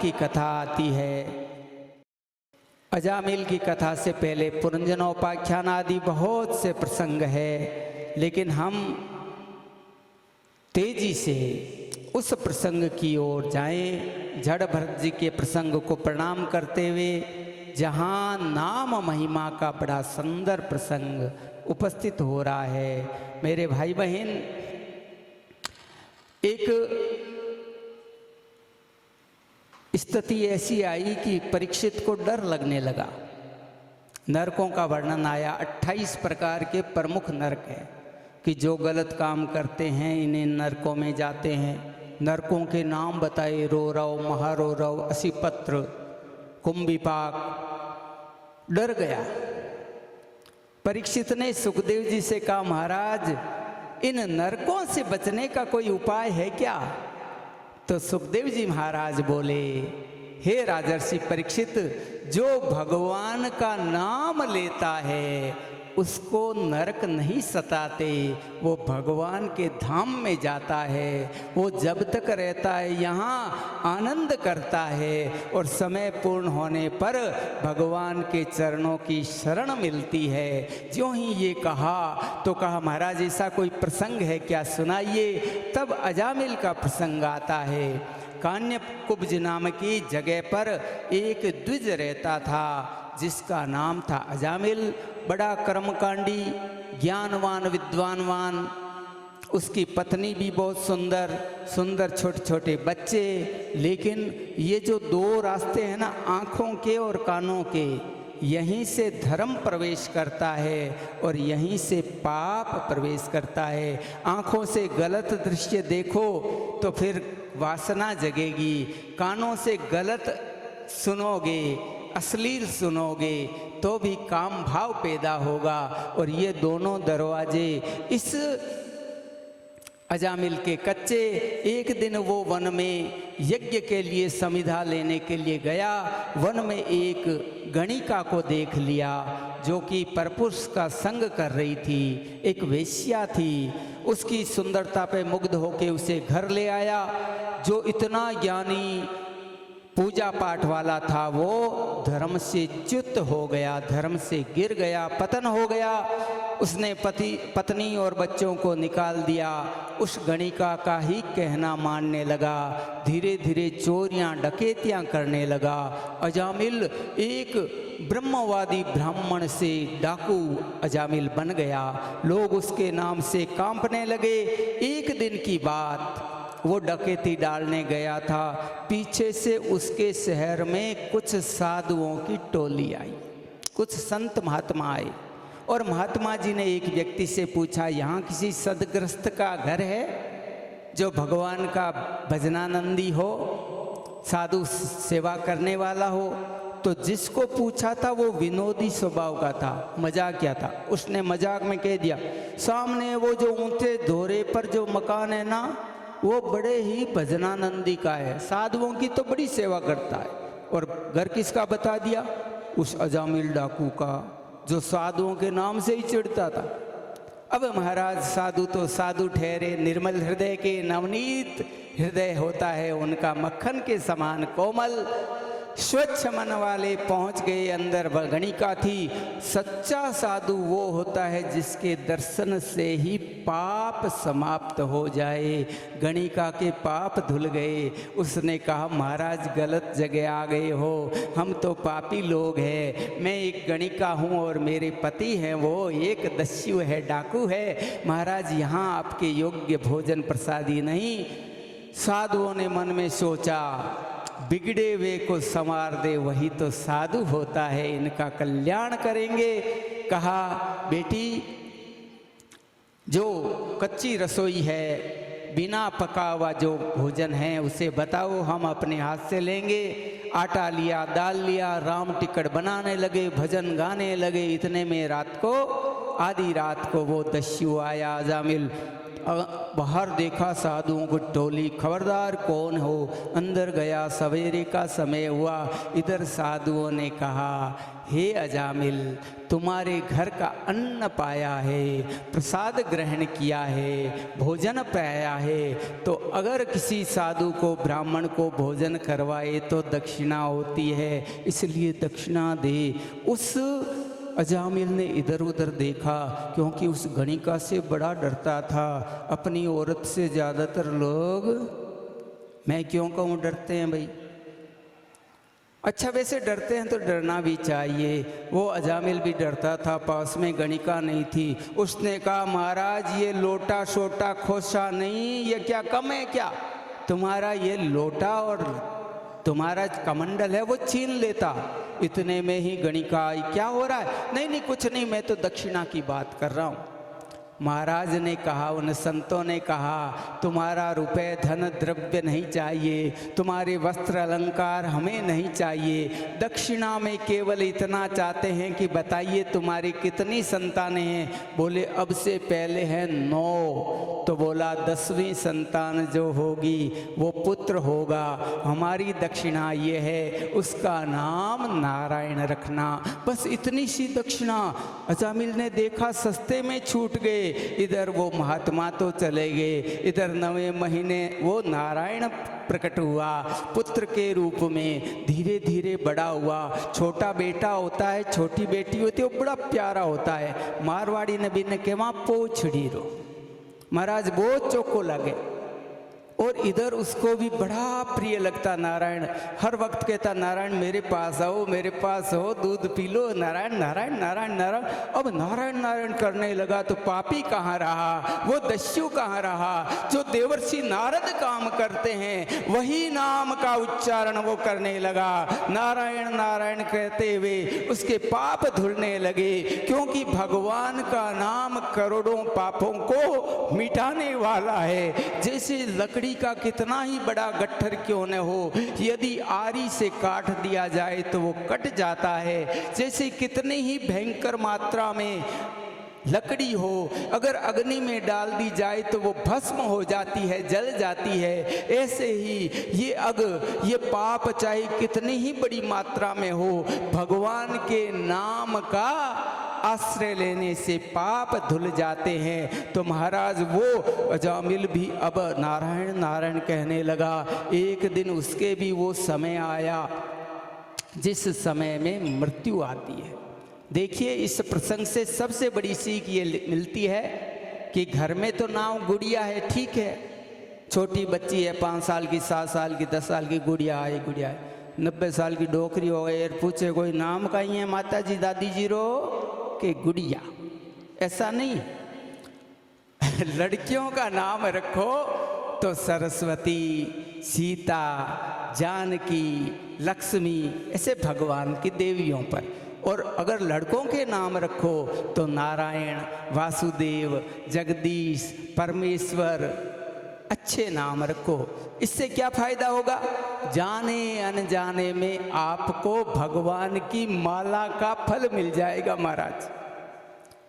की कथा आती है। अजामिल की कथा से पहले पुरंजनोपाख्यान आदि बहुत से प्रसंग है, लेकिन हम तेजी से उस प्रसंग की ओर जाएं, जड़ भरत जी के प्रसंग को प्रणाम करते हुए, जहाँ नाम महिमा का बड़ा सुंदर प्रसंग उपस्थित हो रहा है। मेरे भाई बहन, एक स्थिति ऐसी आई कि परीक्षित को डर लगने लगा। नरकों का वर्णन आया, 28 प्रकार के प्रमुख नरक हैं कि जो गलत काम करते हैं इन्हें नरकों में जाते हैं। नरकों के नाम बताए, रोरव, महारोरव, असिपत्र, कुंभिपाक। डर गया। परीक्षित ने सुखदेव जी से कहा, महाराज इन नरकों से बचने का कोई उपाय है क्या? तो सुखदेव जी महाराज बोले, हे राजर्षि परीक्षित, जो भगवान का नाम लेता है उसको नरक नहीं सताते, वो भगवान के धाम में जाता है। वो जब तक रहता है यहाँ आनंद करता है और समय पूर्ण होने पर भगवान के चरणों की शरण मिलती है। ज्यों ही ये कहा तो कहा, महाराज ऐसा कोई प्रसंग है क्या, सुनाइए। तब अजामिल का प्रसंग आता है। कान्यकुब्ज नाम की जगह पर एक द्विज रहता था जिसका नाम था अजामिल। बड़ा कर्मकांडी, ज्ञानवान, विद्वानवान। उसकी पत्नी भी बहुत सुंदर, सुंदर छोटे छोटे बच्चे। लेकिन ये जो दो रास्ते हैं ना, आँखों के और कानों के, यहीं से धर्म प्रवेश करता है और यहीं से पाप प्रवेश करता है। आँखों से गलत दृश्य देखो तो फिर वासना जगेगी, कानों से गलत सुनोगे, अश्लील सुनोगे तो भी काम भाव पैदा होगा। और ये दोनों दरवाजे इस अजामिल के कच्चे। एक दिन वो वन में यज्ञ के लिए समिधा लेने के लिए गया। वन में एक गणिका को देख लिया जो कि परपुरुष का संग कर रही थी। एक वेश्या थी। उसकी सुंदरता पे मुग्ध होके उसे घर ले आया। जो इतना ज्ञानी पूजा पाठ वाला था वो धर्म से च्युत हो गया, धर्म से गिर गया, पतन हो गया। उसने पत्नी और बच्चों को निकाल दिया। उस गणिका का ही कहना मानने लगा। धीरे धीरे चोरियां डकैतियां करने लगा। अजामिल एक ब्रह्मवादी ब्राह्मण से डाकू अजामिल बन गया। लोग उसके नाम से कांपने लगे। एक दिन की बात, वो डकैती डालने गया था। पीछे से उसके शहर में कुछ साधुओं की टोली आई, कुछ संत महात्मा आए। और महात्मा जी ने एक व्यक्ति से पूछा, यहाँ किसी सदग्रस्त का घर है जो भगवान का भजनानंदी हो, साधु सेवा करने वाला हो? तो जिसको पूछा था वो विनोदी स्वभाव का था, मजाक किया था। उसने मजाक में कह दिया, सामने वो जो ऊंचे धोरे पर जो मकान है ना, वो बड़े ही भजनानंदी का है, साधुओं की तो बड़ी सेवा करता है। और घर किसका बता दिया? उस अजामिल डाकू का, जो साधुओं के नाम से ही चिढ़ता था। अब महाराज साधु तो साधु ठहरे, निर्मल हृदय के, नवनीत हृदय होता है उनका, मक्खन के समान कोमल स्वच्छ मन वाले पहुंच गए अंदर। गणिका थी। सच्चा साधु वो होता है जिसके दर्शन से ही पाप समाप्त हो जाए। गणिका के पाप धुल गए। उसने कहा, महाराज गलत जगह आ गए हो, हम तो पापी लोग हैं। मैं एक गणिका हूँ और मेरे पति हैं वो एक दस्यु है, डाकू है। महाराज यहाँ आपके योग्य भोजन प्रसादी नहीं। साधुओं ने मन में सोचा, बिगड़े हुए को संवार दे वही तो साधु होता है, इनका कल्याण करेंगे। कहा, बेटी जो कच्ची रसोई है, बिना पका हुआ जो भोजन है उसे बताओ, हम अपने हाथ से लेंगे। आटा लिया, दाल लिया, राम टिकट बनाने लगे, भजन गाने लगे। इतने में रात को, आधी रात को वो दस्यु आया अजामिल। बाहर देखा साधुओं को टोली, खबरदार कौन हो। अंदर गया, सवेरे का समय हुआ। इधर साधुओं ने कहा, हे अजामिल, तुम्हारे घर का अन्न पाया है, प्रसाद ग्रहण किया है, भोजन पाया है, तो अगर किसी साधु को, ब्राह्मण को भोजन करवाए तो दक्षिणा होती है, इसलिए दक्षिणा दे। उस अजामिल ने इधर उधर देखा, क्योंकि उस गणिका से बड़ा डरता था। अपनी औरत से ज़्यादातर लोग, मैं क्यों कहूँ डरते हैं भाई, अच्छा वैसे डरते हैं तो डरना भी चाहिए। वो अजामिल भी डरता था, पास में गणिका नहीं थी। उसने कहा, महाराज ये लोटा शोटा खोसा नहीं, ये क्या कम है क्या? तुम्हारा ये लोटा और तुम्हारा कमंडल है वो छीन लेता। इतने में ही गणिका आई, क्या हो रहा है? नहीं नहीं कुछ नहीं, मैं तो दक्षिणा की बात कर रहा हूँ। महाराज ने कहा, उन संतों ने कहा, तुम्हारा रुपए धन द्रव्य नहीं चाहिए, तुम्हारे वस्त्र अलंकार हमें नहीं चाहिए, दक्षिणा में केवल इतना चाहते हैं कि बताइए तुम्हारी कितनी संतानें हैं? बोले अब से पहले हैं 9। तो बोला 10वीं संतान जो होगी वो पुत्र होगा, हमारी दक्षिणा ये है, उसका नाम नारायण रखना। बस इतनी सी दक्षिणा। अजामिल ने देखा सस्ते में छूट गए। इधर वो महात्मा तो चले गए, इधर 9वें महीने वो नारायण प्रकट हुआ पुत्र के रूप में, धीरे धीरे बड़ा हुआ। छोटा बेटा होता है, छोटी बेटी होती है, वो बड़ा प्यारा होता है। मारवाड़ी नबी ने कहा पोछड़ी रो, महाराज बहुत चौको लगे। और इधर उसको भी बड़ा प्रिय लगता नारायण। हर वक्त कहता, नारायण मेरे पास आओ, मेरे पास हो, दूध पी लो, नारायण नारायण नारायण नारायण। अब नारायण नारायण करने लगा तो पापी कहाँ रहा, वो दस्यु कहाँ रहा? जो देवर्षि नारद काम करते हैं वही नाम का उच्चारण वो करने लगा। नारायण नारायण कहते हुए उसके पाप धुलने लगे, क्योंकि भगवान का नाम करोड़ों पापों को मिटाने वाला है। जैसे लकड़ी का कितना ही बड़ा गट्ठर क्यों न हो, यदि आरी से काट दिया जाए तो वो कट जाता है। जैसे कितनी ही भयंकर मात्रा में लकड़ी हो, अगर अग्नि में डाल दी जाए तो वो भस्म हो जाती है, जल जाती है। ऐसे ही ये ये पाप चाहे कितनी ही बड़ी मात्रा में हो, भगवान के नाम का आश्रय लेने से पाप धुल जाते हैं। तो महाराज वो अजामिल भी अब नारायण नारायण कहने लगा। एक दिन उसके भी वो समय आया जिस समय में मृत्यु आती है। देखिए इस प्रसंग से सबसे बड़ी सीख ये मिलती है कि घर में तो नाम गुड़िया है, ठीक है, छोटी बच्ची है, 5 साल की, 7 साल की, 10 साल की, गुड़िया है। 90 साल की डोकरी हो गई, पूछे कोई नाम का ही है माता जी दादी जी रो के गुड़िया, ऐसा नहीं। लड़कियों का नाम रखो तो सरस्वती, सीता, जानकी, लक्ष्मी, ऐसे भगवान की देवियों पर। और अगर लड़कों के नाम रखो तो नारायण, वासुदेव, जगदीश, परमेश्वर, अच्छे नाम रखो। इससे क्या फायदा होगा? जाने अनजाने में आपको भगवान की माला का फल मिल जाएगा। महाराज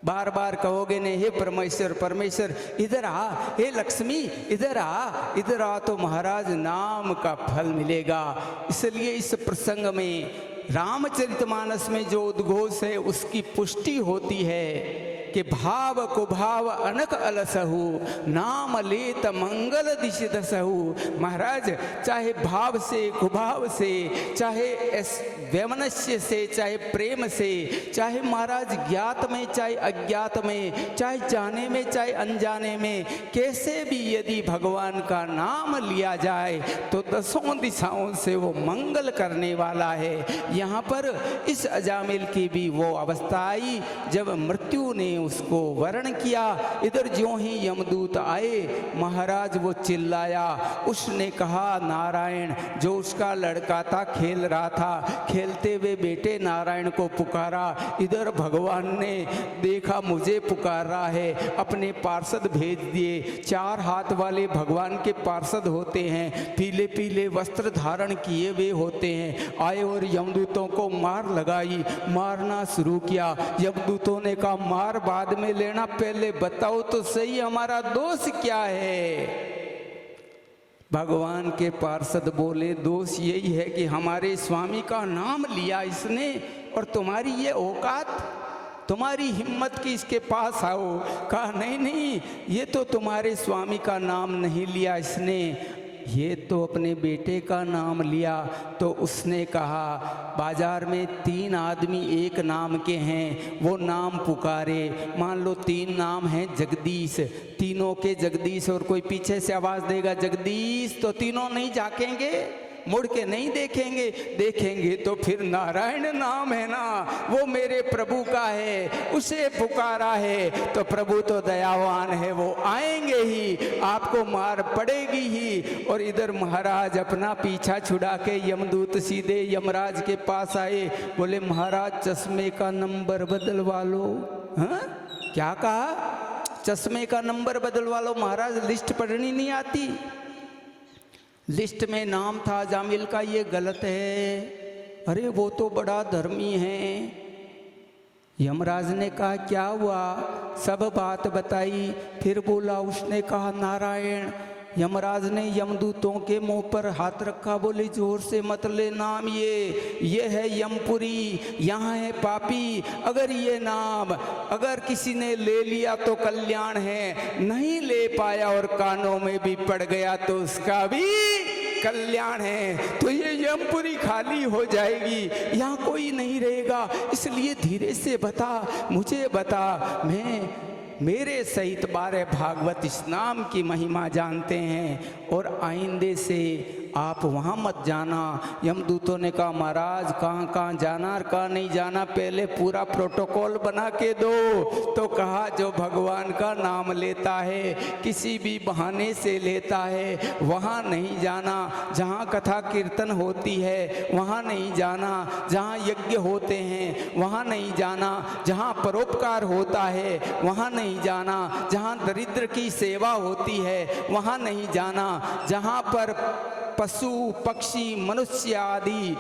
बार बार कहोगे ने, हे परमेश्वर परमेश्वर इधर आ, हे लक्ष्मी इधर आ, तो महाराज नाम का फल मिलेगा। इसलिए इस प्रसंग में रामचरितमानस में जो उद्घोष है उसकी पुष्टि होती है कि भाव कुभाव अनक अलसहु, नाम लेत मंगल दिश दसहु। महाराज चाहे भाव से, कुभाव से, चाहे वैमनस्य से, चाहे प्रेम से, चाहे महाराज ज्ञात में, चाहे अज्ञात में, चाहे जाने में, चाहे अनजाने में, कैसे भी यदि भगवान का नाम लिया जाए तो 10 दिशाओं से वो मंगल करने वाला है। यहाँ पर इस अजामिल की भी वो अवस्था आई जब मृत्यु ने उसको वर्ण किया। इधर ज्यों ही यमदूत आए, महाराज वो चिल्लाया, उसने कहा नारायण, जो उसका लड़का था खेल रहा था, खेलते हुए बेटे नारायण को पुकारा। इधर भगवान ने देखा मुझे पुकार रहा है, अपने पार्षद भेज दिए। 4 हाथ वाले भगवान के पार्षद होते हैं, पीले पीले वस्त्र धारण किए हुए होते हैं। आए और यमदूतों को मार लगाई, मारना शुरू किया। यमदूतों ने कहा मार बाद में लेना, पहले बताओ तो सही हमारा दोष क्या है। भगवान के पार्षद बोले, दोष यही है कि हमारे स्वामी का नाम लिया इसने, और तुम्हारी ये औकात, तुम्हारी हिम्मत कि इसके पास आओ। कहा नहीं नहीं, ये तो तुम्हारे स्वामी का नाम नहीं लिया इसने, ये तो अपने बेटे का नाम लिया। तो उसने कहा, बाजार में 3 आदमी एक नाम के हैं, वो नाम पुकारे। मान लो 3 नाम हैं जगदीश, तीनों के जगदीश, और कोई पीछे से आवाज़ देगा जगदीश, तो तीनों नहीं झांकेंगे, मुड़ के नहीं देखेंगे, देखेंगे तो फिर नारायण नाम है ना, वो मेरे प्रभु का है, उसे पुकारा है, तो प्रभु तो दयावान है, वो आएंगे ही, आपको मार पड़ेगी ही। और इधर महाराज अपना पीछा छुड़ा के यमदूत सीधे यमराज के पास आए, बोले महाराज चश्मे का नंबर बदलवा लो। हाँ, क्या कहा? चश्मे का नंबर बदलवा लो। महाराज लिस्ट पढ़नी नहीं आती, लिस्ट में नाम था जामिल का, ये गलत है। अरे वो तो बड़ा धर्मी है। यमराज ने कहा क्या हुआ? सब बात बताई। फिर बोला, उसने कहा नारायण। यमराज ने यमदूतों के मुंह पर हाथ रखा, बोले जोर से मत ले नाम, ये है यमपुरी, यहाँ है पापी। अगर ये नाम अगर किसी ने ले लिया तो कल्याण है, नहीं ले पाया और कानों में भी पड़ गया तो उसका भी कल्याण है। तो ये यमपुरी खाली हो जाएगी, यहाँ कोई नहीं रहेगा। इसलिए धीरे से बता, मुझे बता, मैं मेरे सहित 12 भागवत इस नाम की महिमा जानते हैं, और आइंदे से आप वहाँ मत जाना। यमदूतों ने कहा महाराज कहाँ कहाँ जाना और कहाँ नहीं जाना, पहले पूरा प्रोटोकॉल बना के दो। तो कहा जो भगवान का नाम लेता है, किसी भी बहाने से लेता है, वहाँ नहीं जाना। जहाँ कथा कीर्तन होती है वहाँ नहीं जाना, जहाँ यज्ञ होते हैं वहाँ नहीं जाना, जहाँ परोपकार होता है वहाँ नहीं जाना, जहाँ दरिद्र की सेवा होती है वहाँ नहीं जाना, जहाँ पर पशु पक्षी मनुष्य आदि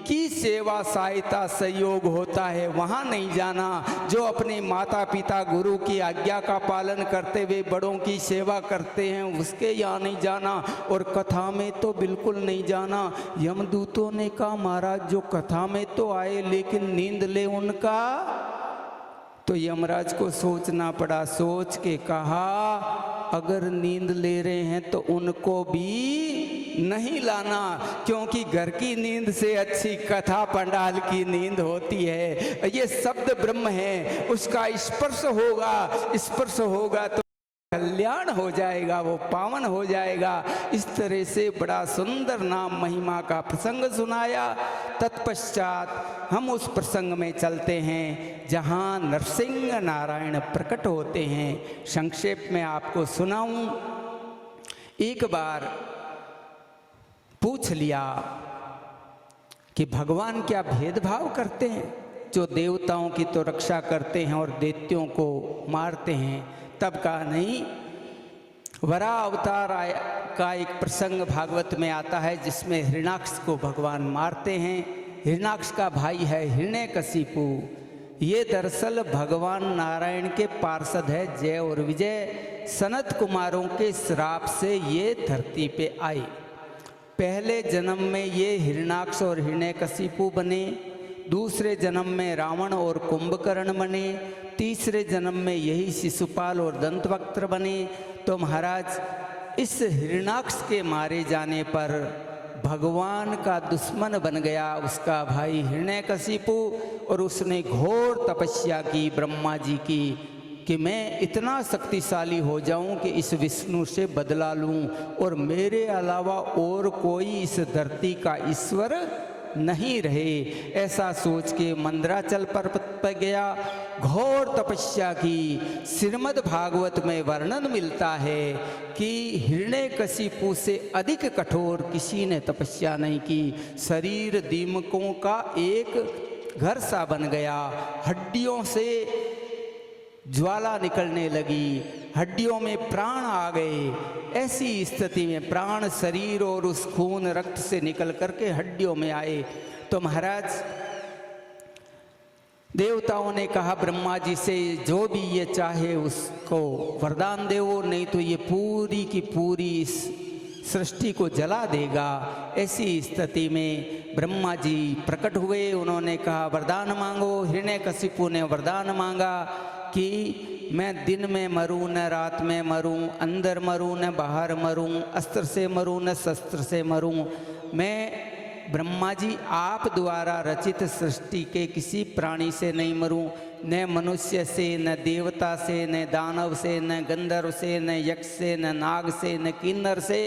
की सेवा सहायता सहयोग होता है वहाँ नहीं जाना, जो अपने माता पिता गुरु की आज्ञा का पालन करते हुए बड़ों की सेवा करते हैं उसके यहाँ नहीं जाना, और कथा में तो बिल्कुल नहीं जाना। यमदूतों ने कहा महाराज जो कथा में तो आए लेकिन नींद ले उनका। तो यमराज को सोचना पड़ा, सोच के कहा अगर नींद ले रहे हैं तो उनको भी नहीं लाना, क्योंकि घर की नींद से अच्छी कथा पंडाल की नींद होती है। ये शब्द ब्रह्म है, उसका स्पर्श होगा तो कल्याण हो जाएगा, वो पावन हो जाएगा। इस तरह से बड़ा सुंदर नाम महिमा का प्रसंग सुनाया। तत्पश्चात हम उस प्रसंग में चलते हैं जहाँ नरसिंह नारायण प्रकट होते हैं। संक्षेप में आपको सुनाऊं। एक बार पूछ लिया कि भगवान क्या भेदभाव करते हैं, जो देवताओं की तो रक्षा करते हैं और दैत्यों को मारते हैं। तब कहा नहीं, वराह अवतार का एक प्रसंग भागवत में आता है जिसमें हिरण्याक्ष को भगवान मारते हैं। हिरण्याक्ष का भाई है हिरण्यकशिपु। ये दरअसल भगवान नारायण के पार्षद है जय और विजय। सनत कुमारों के श्राप से ये धरती पे आए। पहले जन्म में ये हिरण्याक्ष और हिरण्यकशिपु बने, दूसरे जन्म में रावण और कुंभकर्ण बने, तीसरे जन्म में यही शिशुपाल और दंतवक्त्र बने। तो महाराज इस हिरण्याक्ष के मारे जाने पर भगवान का दुश्मन बन गया उसका भाई हिरण्यकशिपु, और उसने घोर तपस्या की ब्रह्मा जी की कि मैं इतना शक्तिशाली हो जाऊं कि इस विष्णु से बदला लूं और मेरे अलावा और कोई इस धरती का ईश्वर नहीं रहे। ऐसा सोच के मंदराचल पर्वत पर गया, घोर तपस्या की। श्रीमद् भागवत में वर्णन मिलता है कि हिरण्यकशिपु से अधिक कठोर किसी ने तपस्या नहीं की। शरीर दीमकों का एक घर सा बन गया, हड्डियों से ज्वाला निकलने लगी, हड्डियों में प्राण आ गए। ऐसी स्थिति में प्राण शरीर और उस खून रक्त से निकल करके हड्डियों में आए। तो महाराज देवताओं ने कहा ब्रह्मा जी से, जो भी ये चाहे उसको वरदान देवो, नहीं तो ये पूरी की पूरी इस सृष्टि को जला देगा। ऐसी स्थिति में ब्रह्मा जी प्रकट हुए, उन्होंने कहा वरदान मांगो। हिरण्यकशिपु ने वरदान मांगा कि मैं दिन में मरूं न रात में मरूं, अंदर मरूं न बाहर मरूं, अस्त्र से मरूं न शस्त्र से मरूं। मैं ब्रह्मा जी आप द्वारा रचित सृष्टि के किसी प्राणी से नहीं मरूं, न मनुष्य से, न देवता से, न दानव से, न गंधर्व से, न यक्ष से, न नाग से, न किन्नर से।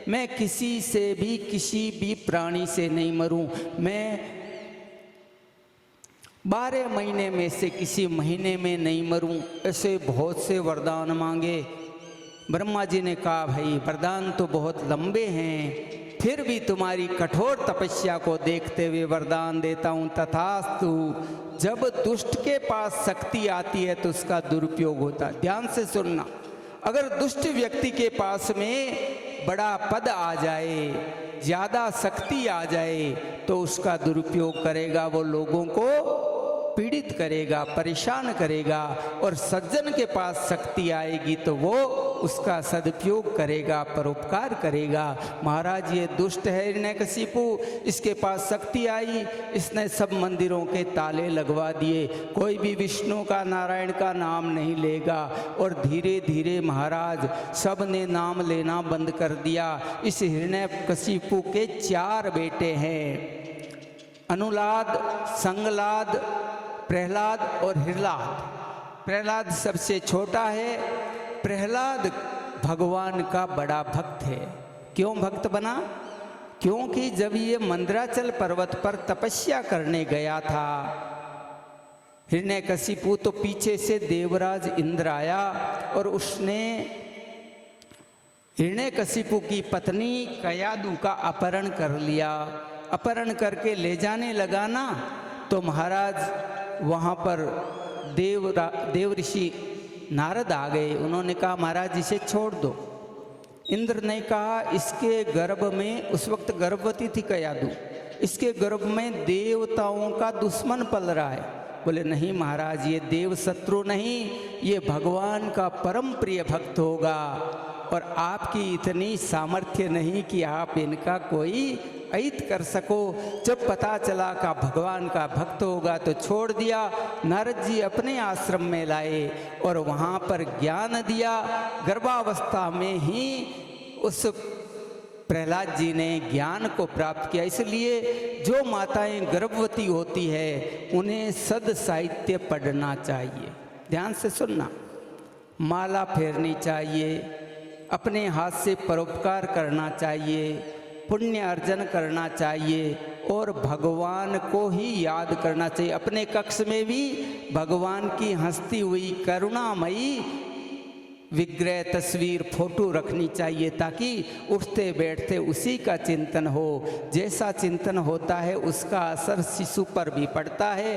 मैं किसी से भी, किसी भी प्राणी से नहीं मरूं। मैं 12 महीने में से किसी महीने में नहीं मरूं। ऐसे बहुत से वरदान मांगे। ब्रह्मा जी ने कहा भाई वरदान तो बहुत लंबे हैं, फिर भी तुम्हारी कठोर तपस्या को देखते हुए वरदान देता हूँ, तथास्तु। जब दुष्ट के पास शक्ति आती है तो उसका दुरुपयोग होता है। ध्यान से सुनना, अगर दुष्ट व्यक्ति के पास में बड़ा पद आ जाए, ज़्यादा शक्ति आ जाए, तो उसका दुरुपयोग करेगा, वो लोगों को पीड़ित करेगा, परेशान करेगा। और सज्जन के पास शक्ति आएगी तो वो उसका सदुपयोग करेगा, परोपकार करेगा। महाराज ये दुष्ट है हिरण्यकशिपु, इसके पास शक्ति आई, इसने सब मंदिरों के ताले लगवा दिए, कोई भी विष्णु का नारायण का नाम नहीं लेगा। और धीरे धीरे महाराज सब ने नाम लेना बंद कर दिया। इस हिरण्यकशिपु के 4 बेटे हैं, अनुलाद, संगलाद, प्रहलाद और हिरलाद। प्रहलाद सबसे छोटा है। प्रहलाद भगवान का बड़ा भक्त है। क्यों भक्त बना? क्योंकि जब ये मंदराचल पर्वत पर तपस्या करने गया था हिरण्यकशिपु, तो पीछे से देवराज इंद्र आया और उसने हिरण्यकशिपु की पत्नी कयादु का अपहरण कर लिया। अपहरण करके ले जाने लगा ना, तो महाराज वहाँ पर देव ऋषि नारद आ गए। उन्होंने कहा महाराज इसे छोड़ दो। इंद्र ने कहा इसके गर्भ में, उस वक्त गर्भवती थी कयादु, इसके गर्भ में देवताओं का दुश्मन पल रहा है। बोले नहीं महाराज, ये देव शत्रु नहीं, ये भगवान का परम प्रिय भक्त होगा, और आपकी इतनी सामर्थ्य नहीं कि आप इनका कोई अहित कर सको। जब पता चला का भगवान का भक्त होगा तो छोड़ दिया। नारद जी अपने आश्रम में लाए और वहाँ पर ज्ञान दिया। गर्भावस्था में ही उस प्रहलाद जी ने ज्ञान को प्राप्त किया। इसलिए जो माताएं गर्भवती होती है उन्हें सद साहित्य पढ़ना चाहिए। ध्यान से सुनना, माला फेरनी चाहिए, अपने हाथ से परोपकार करना चाहिए, पुण्य अर्जन करना चाहिए और भगवान को ही याद करना चाहिए। अपने कक्ष में भी भगवान की हंसती हुई करुणामयी विग्रह, तस्वीर, फोटो रखनी चाहिए, ताकि उठते बैठते उसी का चिंतन हो। जैसा चिंतन होता है उसका असर शिशु पर भी पड़ता है।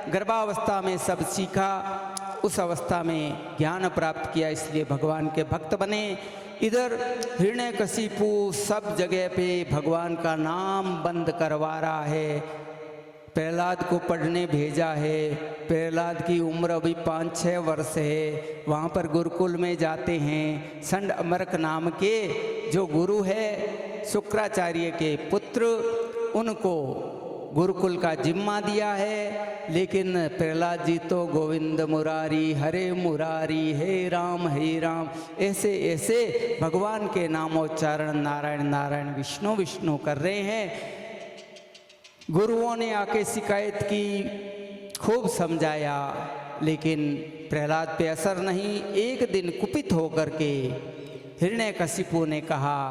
गर्भावस्था में सब सीखा, उस अवस्था में ज्ञान प्राप्त किया, इसलिए भगवान के भक्त बने। इधर हिरण्यकशिपु सब जगह पे भगवान का नाम बंद करवा रहा है। प्रहलाद को पढ़ने भेजा है। प्रहलाद की उम्र अभी 5-6 वर्ष है। वहाँ पर गुरुकुल में जाते हैं। संड अमरक नाम के जो गुरु है, शुक्राचार्य के पुत्र, उनको गुरुकुल का जिम्मा दिया है। लेकिन प्रहलाद जी तो गोविंद मुरारी, हरे मुरारी, हे राम ऐसे ऐसे भगवान के नामोच्चारण नारायण नारायण विष्णु विष्णु कर रहे हैं। गुरुओं ने आके शिकायत की, खूब समझाया, लेकिन प्रहलाद पे असर नहीं। एक दिन कुपित होकर के हिरण्यकशिपु ने कहा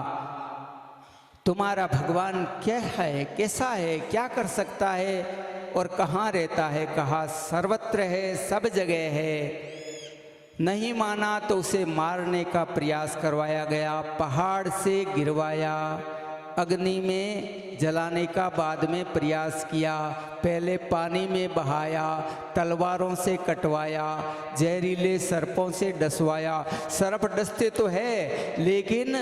तुम्हारा भगवान क्या है, कैसा है, क्या कर सकता है और कहाँ रहता है? कहा सर्वत्र है, सब जगह है। नहीं माना तो उसे मारने का प्रयास करवाया गया, पहाड़ से गिरवाया, अग्नि में जलाने का बाद में प्रयास किया। पहले पानी में बहाया, तलवारों से कटवाया, जहरीले सर्पों से डसवाया। सर्प डसते तो है, लेकिन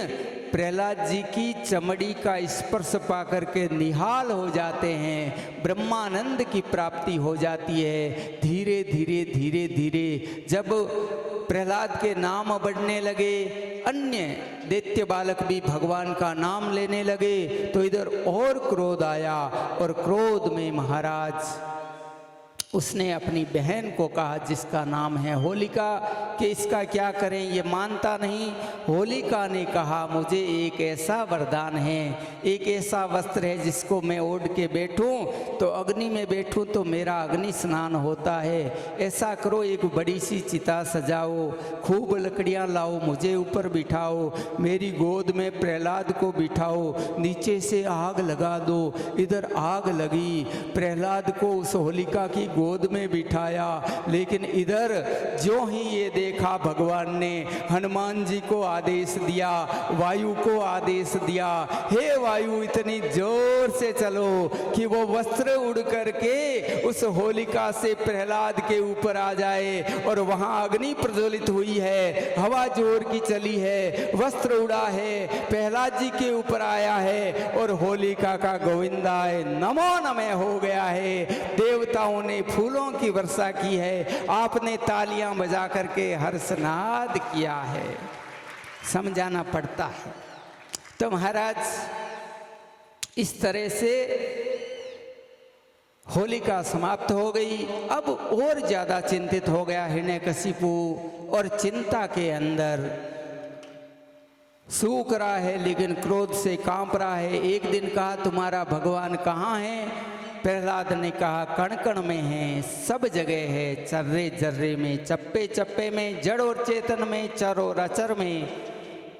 प्रहलाद जी की चमड़ी का स्पर्श पा करके निहाल हो जाते हैं, ब्रह्मानंद की प्राप्ति हो जाती है। धीरे धीरे धीरे धीरे जब प्रहलाद के नाम बढ़ने लगे, अन्य दैत्य बालक भी भगवान का नाम लेने लगे, तो इधर और क्रोध आया। और क्रोध में महाराज उसने अपनी बहन को कहा, जिसका नाम है होलिका, कि इसका क्या करें, ये मानता नहीं। होलिका ने कहा, मुझे एक ऐसा वरदान है, एक ऐसा वस्त्र है जिसको मैं ओढ़ के बैठूं तो अग्नि में बैठूं तो मेरा अग्नि स्नान होता है। ऐसा करो, एक बड़ी सी चिता सजाओ, खूब लकड़ियां लाओ, मुझे ऊपर बिठाओ, मेरी गोद में प्रहलाद को बिठाओ, नीचे से आग लगा दो। इधर आग लगी, प्रहलाद को उस होलिका की गोद में बिठाया, लेकिन इधर जो ही ये देखा, भगवान ने हनुमान जी को आदेश दिया, वायु को आदेश दिया, हे वायु इतनी जोर से चलो कि वो वस्त्र उड़ करके उस होलिका से प्रहलाद के ऊपर आ जाए। और वहां अग्नि प्रज्वलित हुई है, हवा जोर की चली है, वस्त्र उड़ा है, प्रहलाद जी के ऊपर आया है और होलिका का गोविंदाय नमो नमः हो गया है। देवताओं ने फूलों की वर्षा की है, आपने तालियां बजा करके हर्षनाद किया है। समझाना पड़ता है। तो महाराज इस तरह से होलिका समाप्त हो गई। अब और ज्यादा चिंतित हो गया हिरण्यकशिपु, और चिंता के अंदर सूख रहा है लेकिन क्रोध से कांप रहा है। एक दिन कहा, तुम्हारा भगवान कहाँ है? प्रहलाद ने कहा, कण कण में है, सब जगह है, चर्रे जर्रे में, चप्पे चप्पे में, जड़ और चेतन में, चर और अचर में।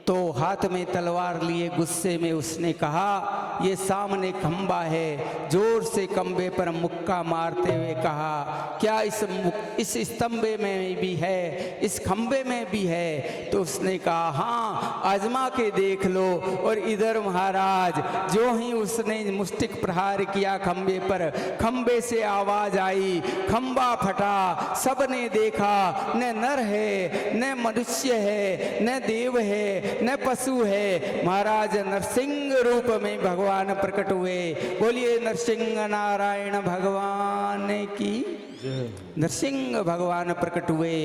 तो हाथ में तलवार लिए गुस्से में उसने कहा, ये सामने खंबा है। जोर से खंबे पर मुक्का मारते हुए कहा, क्या इस स्तंभे में भी है, इस खंबे में भी है? तो उसने कहा, हाँ, आजमा के देख लो। और इधर महाराज जो ही उसने मुष्टिक प्रहार किया खंबे पर, खंबे से आवाज आई, खंबा फटा। सबने देखा, न नर है, न मनुष्य है, न देव है, न पशु है। महाराज नरसिंह रूप में भगवान प्रकट हुए। बोलिए नरसिंह नारायण भगवान की। नरसिंह भगवान प्रकट हुए,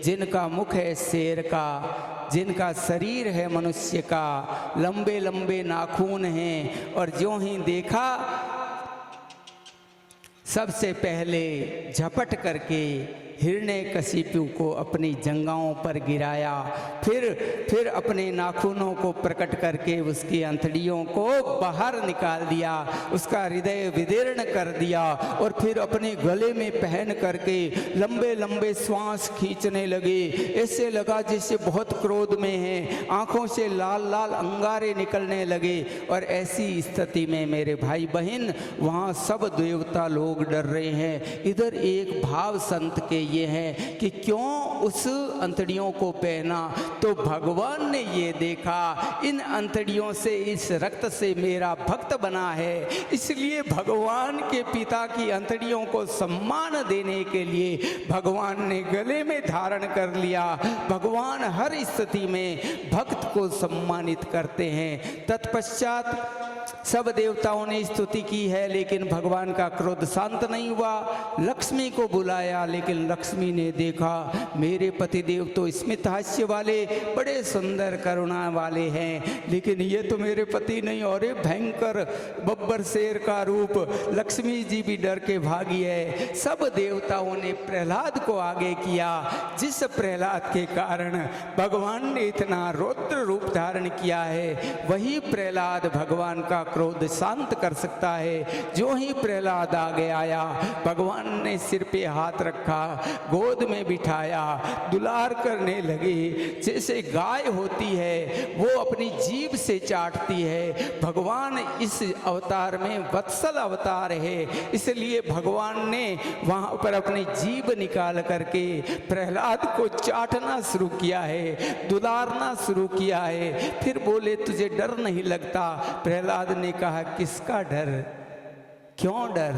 जिनका मुख है शेर का, जिनका शरीर है मनुष्य का, लंबे लंबे नाखून हैं। और जो ही देखा, सबसे पहले झपट करके हिरण्यकशिपु को अपनी जंघाओं पर गिराया, फिर अपने नाखूनों को प्रकट करके उसकी अंतड़ियों को बाहर निकाल दिया, उसका हृदय विदीर्ण कर दिया, और फिर अपने गले में पहन करके लंबे लंबे श्वास खींचने लगे। ऐसे लगा जैसे बहुत क्रोध में है, आंखों से लाल लाल अंगारे निकलने लगे। और ऐसी स्थिति में मेरे भाई बहन, वहाँ सब देवता लोग डर रहे हैं। इधर एक भाव संत के ये है कि क्यों उस अंतड़ियों को पहना? तो भगवान ने ये देखा, इन अंतड़ियों से, इस रक्त से मेरा भक्त बना है, इसलिए भगवान के पिता की अंतड़ियों को सम्मान देने के लिए भगवान ने गले में धारण कर लिया। भगवान हर स्थिति में भक्त को सम्मानित करते हैं। तत्पश्चात सब देवताओं ने स्तुति की है, लेकिन भगवान का क्रोध शांत नहीं हुआ। लक्ष्मी को बुलाया, लेकिन लक्ष्मी ने देखा, मेरे पतिदेव तो स्मित हास्य वाले, बड़े सुंदर करुणा वाले हैं, लेकिन ये तो मेरे पति नहीं, और ये भयंकर बब्बर शेर का रूप। लक्ष्मी जी भी डर के भागी है। सब देवताओं ने प्रहलाद को आगे किया, जिस प्रहलाद के कारण भगवान ने इतना रौद्र रूप धारण किया है, वही प्रहलाद भगवान का क्रोध शांत कर सकता है। जो ही प्रहलाद आगे आया, भगवान ने सिर पे हाथ रखा, गोद में बिठाया, दुलार करने लगे। जैसे गाय होती है वो अपनी जीभ से चाटती है, भगवान इस अवतार में वत्सल अवतार है, इसलिए भगवान ने वहाँ पर अपनी जीभ निकाल करके प्रहलाद को चाटना शुरू किया है, दुलारना शुरू किया है। फिर बोले तुझे डर नहीं लगता? प्रहलाद ने कहा किसका डर, क्यों डर?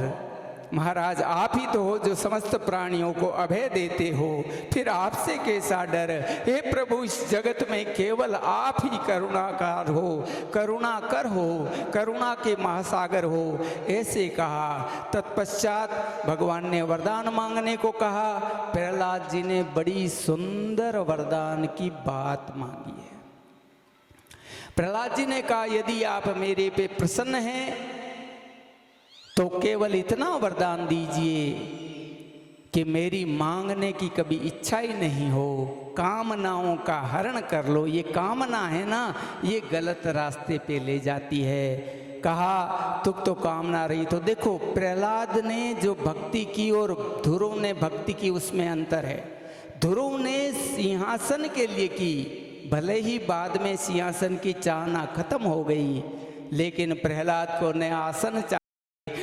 महाराज आप ही तो हो जो समस्त प्राणियों को अभय देते हो, फिर आपसे कैसा डर? हे प्रभु, इस जगत में केवल आप ही करुणाकार हो, करुणाकर हो, करुणा के महासागर हो, ऐसे कहा। तत्पश्चात भगवान ने वरदान मांगने को कहा। प्रहलाद जी ने बड़ी सुंदर वरदान की बात मांगी है। प्रहलाद जी ने कहा यदि आप मेरे पे प्रसन्न हैं तो केवल इतना वरदान दीजिए कि मेरी मांगने की कभी इच्छा ही नहीं हो, कामनाओं का हरण कर लो। ये कामना है ना, ये गलत रास्ते पे ले जाती है। कहा तुम तो कामना रही। तो देखो प्रहलाद ने जो भक्ति की और ध्रुव ने भक्ति की, उसमें अंतर है। ध्रुव ने सिंहासन के लिए की, भले ही बाद में सिंहासन की चाहना खत्म हो गई, लेकिन प्रहलाद को न आसन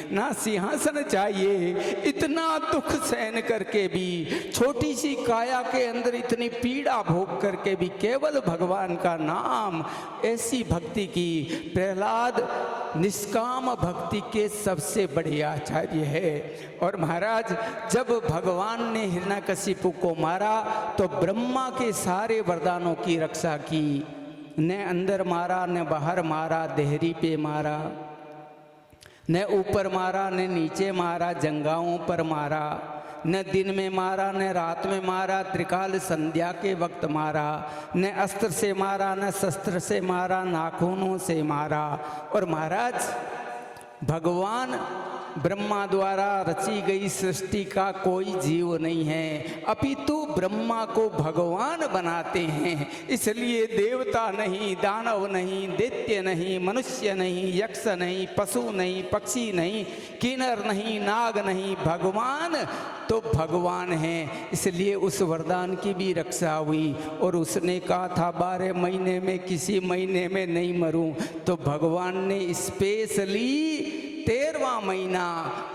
ना सिंहासन चाहिए। इतना दुख सहन करके भी, छोटी सी काया के अंदर इतनी पीड़ा भोग करके भी केवल भगवान का नाम, ऐसी भक्ति की। प्रहलाद निष्काम भक्ति के सबसे बड़े आचार्य है। और महाराज जब भगवान ने हिरण्यकशिपु को मारा तो ब्रह्मा के सारे वरदानों की रक्षा की। न अंदर मारा, न बाहर मारा, देहरी पे मारा, न ऊपर मारा, न नीचे मारा, जंगाओं पर मारा, न दिन में मारा, न रात में मारा, त्रिकाल संध्या के वक्त मारा, न अस्त्र से मारा, न शस्त्र से मारा, नाखूनों से मारा। और महाराज भगवान ब्रह्मा द्वारा रची गई सृष्टि का कोई जीव नहीं है, अपितु ब्रह्मा को भगवान बनाते हैं। इसलिए देवता नहीं, दानव नहीं, दैत्य नहीं, मनुष्य नहीं, यक्ष नहीं, पशु नहीं, पक्षी नहीं, किन्नर नहीं, नाग नहीं, भगवान तो भगवान हैं। इसलिए उस वरदान की भी रक्षा हुई। और उसने कहा था 12 महीने में किसी महीने में नहीं मरूं, तो भगवान ने स्पेशली 13वां महीना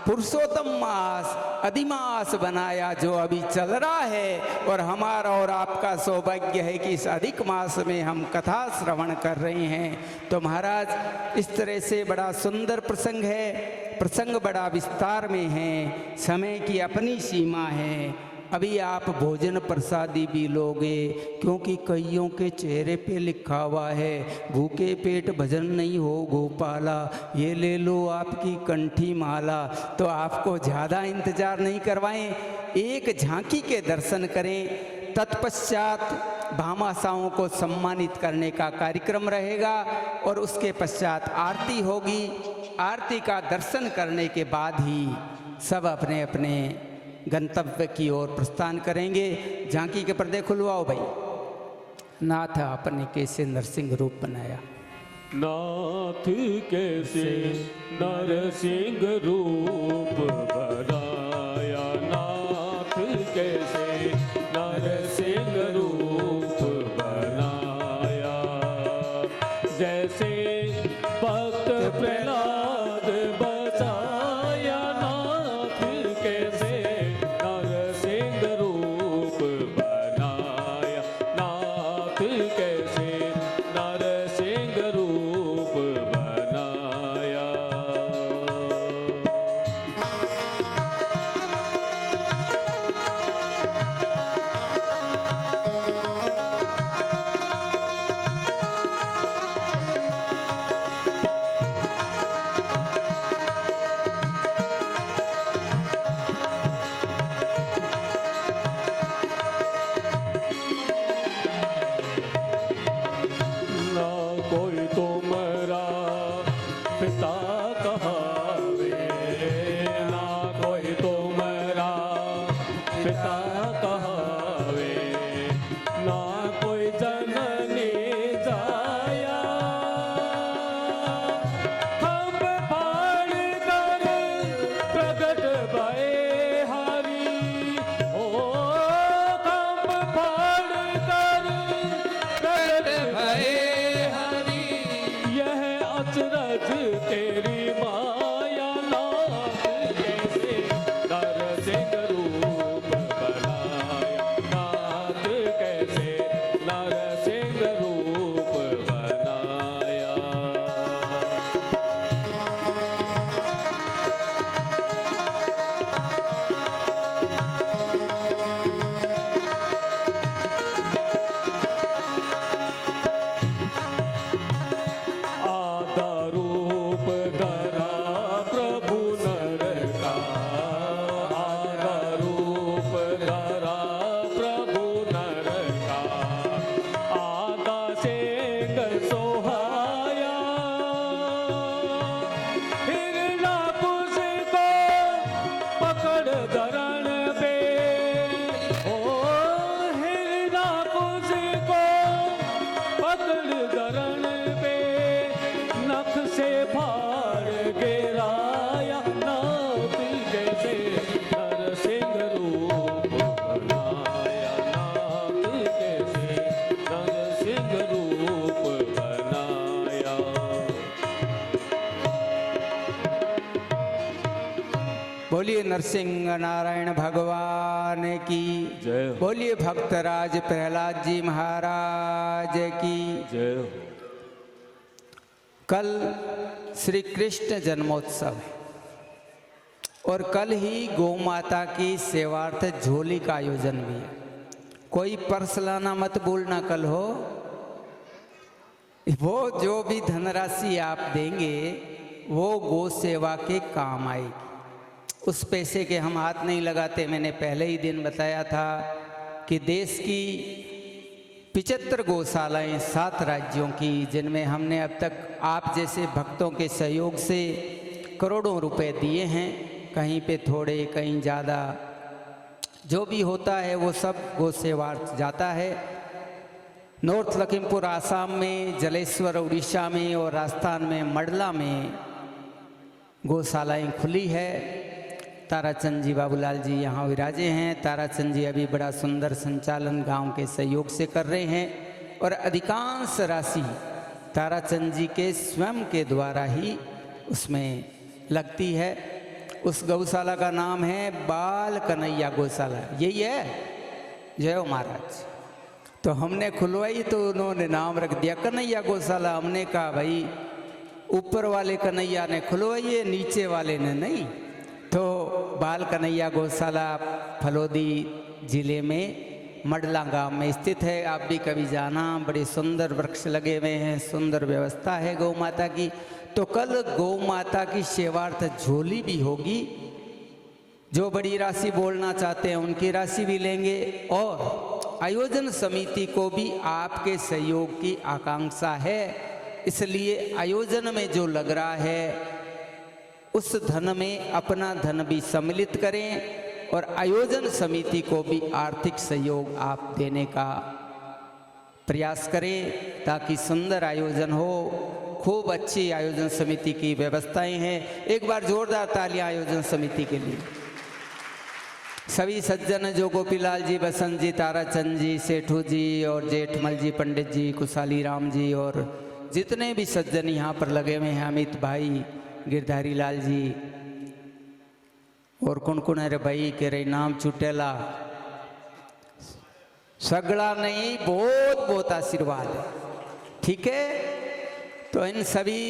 पुरुषोत्तम मास, अधिमास बनाया, जो अभी चल रहा है। और हमारा और आपका सौभाग्य है कि इस अधिक मास में हम कथा श्रवण कर रहे हैं। तो महाराज इस तरह से बड़ा सुंदर प्रसंग है, प्रसंग बड़ा विस्तार में है, समय की अपनी सीमा है। अभी आप भोजन प्रसादी भी लोगे, क्योंकि कईयों के चेहरे पे लिखा हुआ है भूखे पेट भजन नहीं हो गोपाला, ये ले लो आपकी कंठी माला। तो आपको ज़्यादा इंतजार नहीं करवाएं, एक झांकी के दर्शन करें। तत्पश्चात भामाशाओं को सम्मानित करने का कार्यक्रम रहेगा और उसके पश्चात आरती होगी। आरती का दर्शन करने के बाद ही सब अपने अपने गंतव्य की ओर प्रस्थान करेंगे। झांकी के पर्दे खुलवाओ भाई। नाथ आपने कैसे नरसिंह रूप बनाया, नाथ कैसे नरसिंह रूप बनाया, नाथ कैसे नरसिंह रूप बनाया। जैसे भक्त प्रहलाद बचाया, नाथ कैसे नरसिंह रूप बनाया, नाथ कैसे नरसिंह रूप बनाया। ना कोई तुम्हारा पिता कहावे, ना कोई तुम्हारा पिता कहावे, ना कोई जननी जाया। बोलिए नरसिंह नारायण भगवान की जय हो। बोलिए भक्तराज प्रहलाद जी महाराज की जय हो। कल श्री कृष्ण जन्मोत्सव है और कल ही गौ माता की सेवार्थ झोली का आयोजन भी है। कोई पर्स लाना मत भूलना कल हो। वो जो भी धनराशि आप देंगे वो गौ सेवा के काम आएगी। उस पैसे के हम हाथ नहीं लगाते। मैंने पहले ही दिन बताया था कि देश की 75 गौशालाएं 7 राज्यों की, जिनमें हमने अब तक आप जैसे भक्तों के सहयोग से करोड़ों रुपए दिए हैं, कहीं पे थोड़े कहीं ज़्यादा, जो भी होता है वो सब गौ सेवार्थ जाता है। नॉर्थ लखीमपुर आसाम में, जलेश्वर उड़ीसा में और राजस्थान में मंडला में गौशालाएं खुली है। ताराचंद जी बाबूलाल जी यहाँ विराजे हैं। ताराचंद जी अभी बड़ा सुंदर संचालन गांव के सहयोग से कर रहे हैं और अधिकांश राशि ताराचंद जी के स्वयं के द्वारा ही उसमें लगती है। उस गौशाला का नाम है बाल कन्हैया गौशाला। यही है। जय हो महाराज। तो हमने खुलवाई तो उन्होंने नाम रख दिया कन्हैया गौशाला। हमने कहा भाई ऊपर वाले कन्हैया ने खुलवाई है, नीचे वाले ने नहीं। तो बाल कन्हैया गौशाला फलोदी जिले में मंडला गांव में स्थित है। आप भी कभी जाना, बड़े सुंदर वृक्ष लगे हुए हैं, सुंदर व्यवस्था है गौ माता की। तो कल गौ माता की सेवार्थ झोली भी होगी। जो बड़ी राशि बोलना चाहते हैं उनकी राशि भी लेंगे और आयोजन समिति को भी आपके सहयोग की आकांक्षा है। इसलिए आयोजन में जो लग रहा है उस धन में अपना धन भी सम्मिलित करें और आयोजन समिति को भी आर्थिक सहयोग आप देने का प्रयास करें ताकि सुंदर आयोजन हो। खूब अच्छी आयोजन समिति की व्यवस्थाएं हैं। एक बार जोरदार तालियां आयोजन समिति के लिए। सभी सज्जन जो गोपीलाल जी, बसंत जी, ताराचंद जी, सेठू जी और जेठमल जी, पंडित जी, कुशाली राम जी और जितने भी सज्जन यहाँ पर लगे हुए हैं, अमित भाई, गिरधारी लाल जी और कौन है रे भाई के रे नाम छुटेला, सगड़ा नहीं, बहुत बहुत आशीर्वाद है। ठीक है। तो इन सभी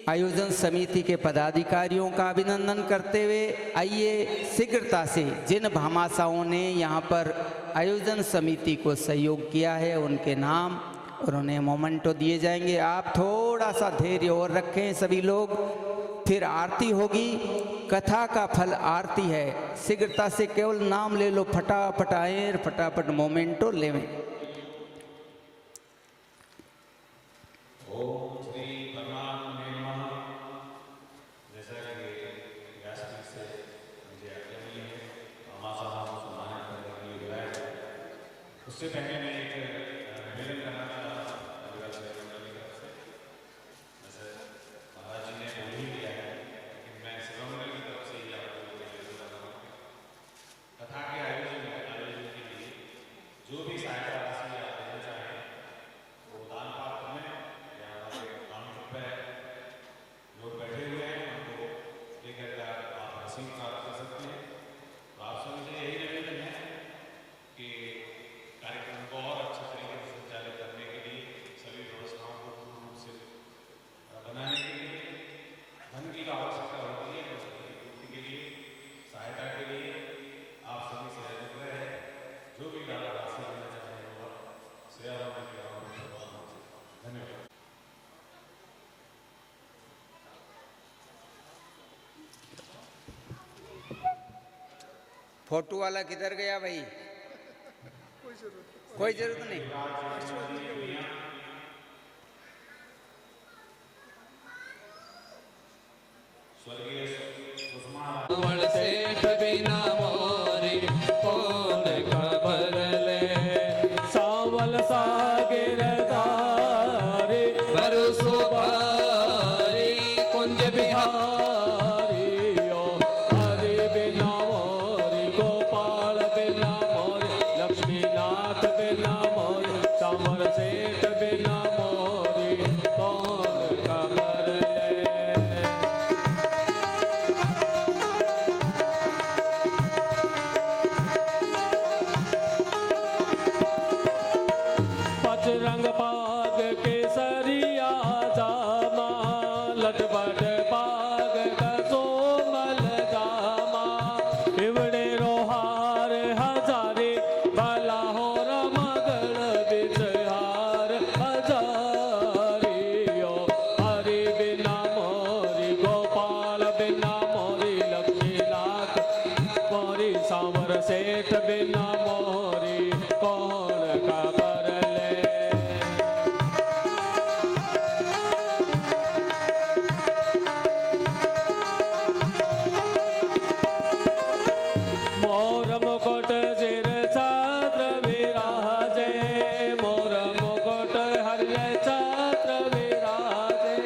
आयोजन समिति के पदाधिकारियों का अभिनंदन करते हुए आइए शीघ्रता से जिन भामाशाहों ने यहाँ पर आयोजन समिति को सहयोग किया है उनके नाम और उन्हें मोमेंटो दिए जाएंगे। आप थोड़ा सा धैर्य और रखें सभी लोग, फिर आरती होगी। कथा का फल आरती है। शीघ्रता से केवल नाम ले लो, फटाफट आए, फटाफट मोमेंटो लेवें। उससे पहले मैं एक निवेदन करना चाहता हूँ। जैसे महाराज जी ने बोल ही दिया है, लेकिन मैं सेवामंडल की तरफ से ही आपको निवेदन कर रहा हूँ। कथा के आयोजन के लिए जो भी सहायता राशि आप देना चाहें वो दान पात्र में या हमारे अकाउंट पे लोग बैठे हुए हैं, उनको लेकर आप रसीद प्राप्त कर सकते हैं। तो आप सबसे यही निवेदन है कि कार्यक्रम को और अच्छे तरीके से संचालित करने के लिए, सभी व्यवस्थाओं को पूर्ण रूप से बनाने के लिए धन की आवश्यकता होती है। पूर्ति के लिए, सहायता के लिए आप सभी से अनुग्रह है। जो भी दान राशि देना चाहें वो सेवामंडल के धन्यवाद। फोटो वाला किधर गया भाई? कोई जरूरत नहीं। सेठ बिना मोरी कौन खबर ले, सावल सागिर तारे बरसो भारी कुंज बिहारी। ओ हरि बिना मोरी, गोपाल बिना मोरी, लक्ष्मीनाथ बिना मोरी, सावर सेठ बिना मोरी कौन खबर ले। सेठ बिना मोरी कौन खबर ले। मोर मुकुट सिर छत्र विराजे, मोर मुकुट हरिय छत्र विराजे,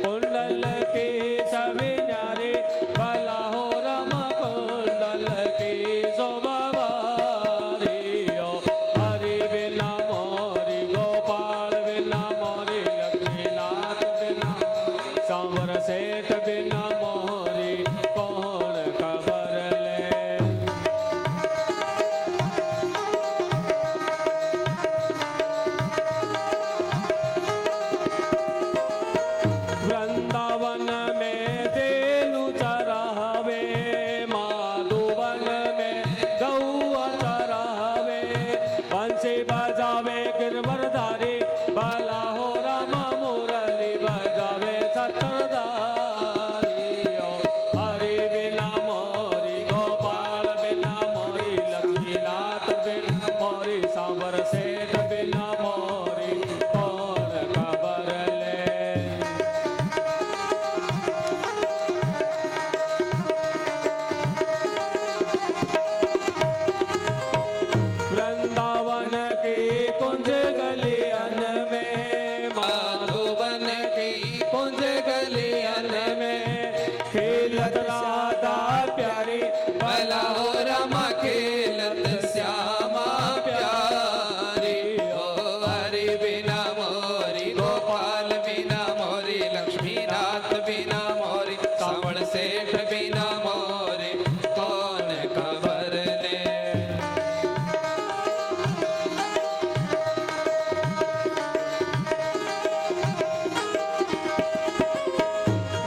कुंडल की छवि न्यारी भला हो रम कुंडल की शोभा बारी। ओ हरि बिना मोरी गोपाल बिना मोरी लक्ष्मीनाथ बिना सांवर सेठ बिना मोरी कौन खबर ले। वृंदावन में देनु चरावे, माधुवन में गौआ चरावे, बंसी बजावे गिरवरधारी भला हो राम मुरली बजावे छत्रधारी। ओ हरि बिना मोरी गोपाल बिना मोरी लक्ष्मीनाथ बिना मोरी सांवर सेठ बिना मोरी कौन खबर ले। वृंदावन की कुंज गलियन में, माधुवन की कुंज गलियन में, खेलत राधा प्यारी भला हो रमा खेलत श्यामा प्यारी। ओ हरि बिना मोरी गोपाल बिना मोरी लक्ष्मीनाथ बिना मोरी सांवड़ सेठ बिना मोरी कौन खबर ले।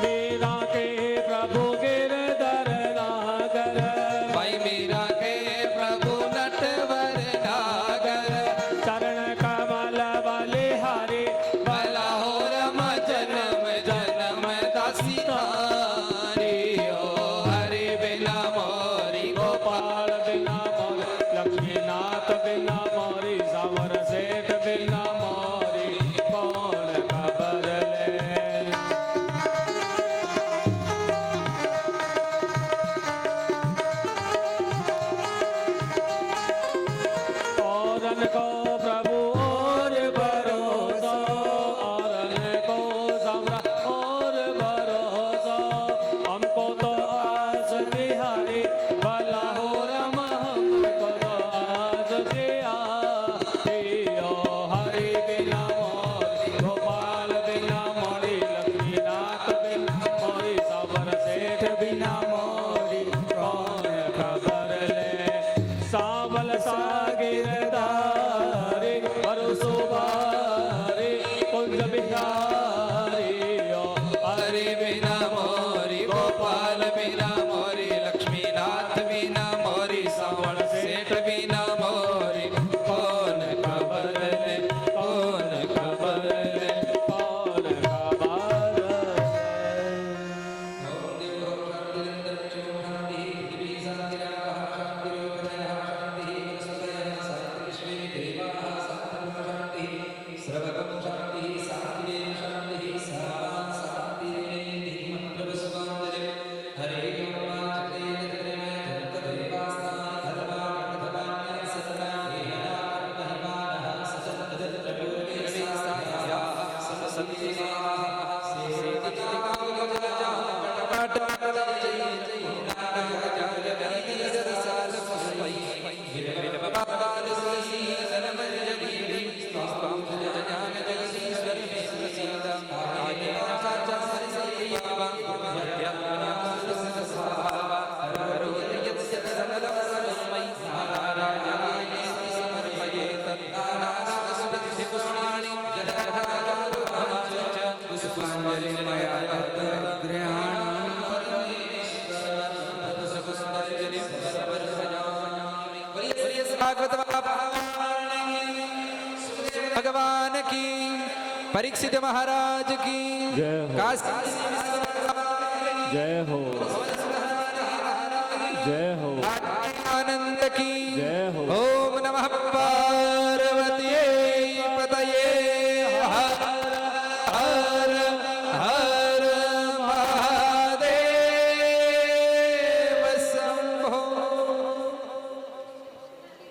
मीरा के प्रभु गिरधर नागर, भाई मीरा के प्रभु नटवर नागर, चरण कमल बलिहारी भला हो रम जन्म जन्म दासी तारी। ओ हरि बिना मोरी गोपाल बिना मोरी लक्ष्मीनाथ बिना मोरी सांवर सेठ बिना मोरी कौन खबर ले। औरन को प्रभु और भरोसा, औरन को समरा और भरोसा, हमको तो आस बिहारी भला हो रम हमको तो आस बिहारी। ओ हरि बिना मोरी गोपाल बिना मोरी लक्ष्मीनाथ बिना मोरी सांवर सेठ बिना मोरी कौन खबर ले। सावल सागिरधारी परसुबारी कुंज बिहारी। ओ हरि बिना मोरी गोपाल बिना मोरी लक्ष्मीनाथ बिना मोरी सांवड़ सेठ बिना मोरी कौन खबर ले, कौन खबर ले, कौन खबर ले। भगवान की, परीक्षित महाराज की जय हो, जय हो, जय हो। परमानंद की जय हो। ओम नमः पार्वती